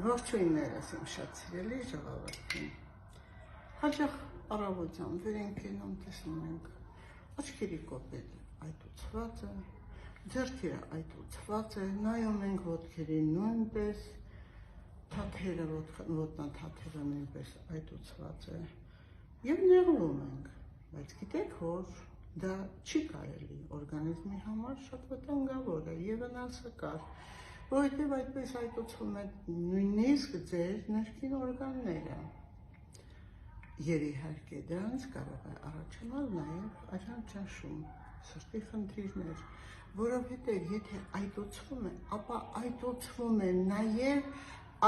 Ողջույններս իմ շատ սիրելի ժողովրդին։ Հաճախ առավոտյան վեր ենք կենում, տեսնում ենք աչքերի կոպետ այտուցված է, ձեռքերը այտուցված է, նայում ենք ոտքերին նույնպես, թաթերը, ոտնաթաթերը նույնպես այտուցված է և նեղվում ենք, բայց գիտեք որ դա չի կարելի օրգանիզմի համար շատ վտանգավոր է և վնասակար, որովհետև այդպես այտուցվում է նույնիսկ ձեր ներքին օրգանները և իհարկե դրանից կարող է առաջանալ նաև արյան ճնշում, սրտի խնդիրներ, որովհետև եթե այտուցվում է, ապա այտուցվում է նաև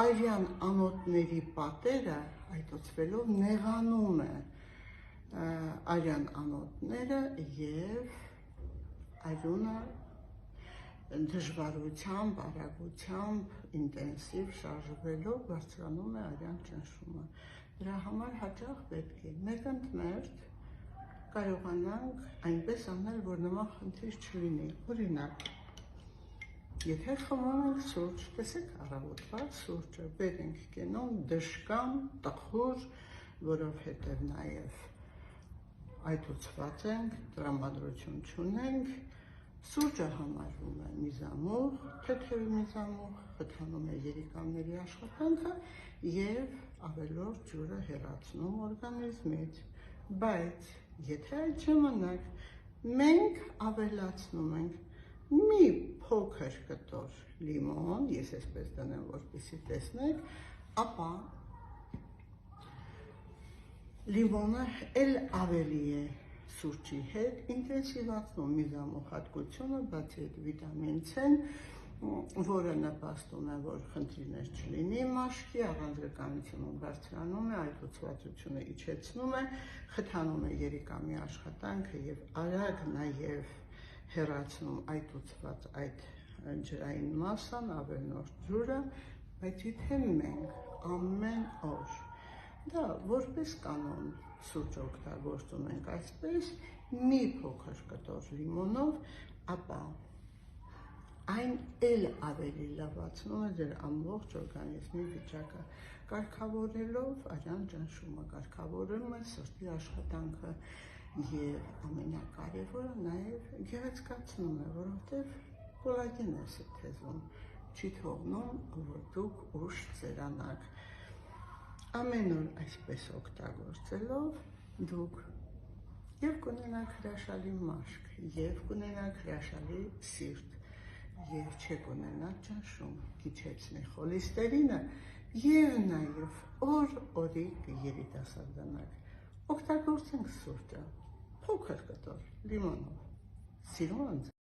արյան անոթների պատերը, այտուցվելով նեղանում է արյան անոթները և արյունը դժվարությամբ, արագությամբ, ինտենսիվ շարժվելով բարձրանում է արյան ճնշումը։ Դրա համար հաճախ պետք է մեկընդմերթ կարողանանք այնպես անել, որ նման խնդիր չլինի։ Օրինակ, եթե խմում ենք սուրճ, տեսեք առավոտվա սուրճը, վեր ենք կենում դժկամ, տխուր, որովհետև նաև այտուցված ենք, տրամադրություն չունենք, սուրճը համարվում է միզամուղ, թեթև միզամուղ, խթանում է երիկամների աշխատանքը և ավելորդ ջուրը հեռացնում օրգանիզմից, բայց եթե այդ ժամանակ մենք ավելացնում ենք մի փոքր կտոր լիմոն, ես այսպես դնեմ, որպեսզի տեսնեք, ապա լիմոնը էլ ավելի է սուրճի հետ ինտենսիվացնում միզամուղ հատկությունը, բացի այդ վիտամին C-ն, որը նպաստում է, որ խնդիրներ չլինի մաշկի, առանձնականությունը բարձրանում է, այտուցվածությունը իջեցնում է, խթանում է երիկամի աշխատանքը և արագ նաև հեռացնում այտուցված այդ ջրային մասսան, ավելորդ ջուրը, բայց եթե մենք ամեն օր դա որպես կանոն սուրճ օգտագործում ենք այսպես մի փոքր կտոր լիմոնով, ապա այն էլ ավելի լավացնում է ձեր ամբողջ օրգանիզմի վիճակը, կարգավորելով արյան ճնշումը, կարգավորում է սրտի աշխատանքը և ամենակարևորը նաև գեղեցկացնում է, որովհետև կոլագեն է սինթեզում, չի թողնում, որ դուք ուշ ծերանաք։ Ամեն օր այսպես օգտագործելով դուք և կունենաք հրաշալի մաշկ, և կունենաք հրաշալի սիրտ, և չեք ունենա ճնշում, կիջեցնի խոլեստերինը և նաև օր-օրի կերիտասարդանաք։ Օգտագործենք սուրճը, փոքր կտոր լիմոնով, սիրում եմ ձեզ։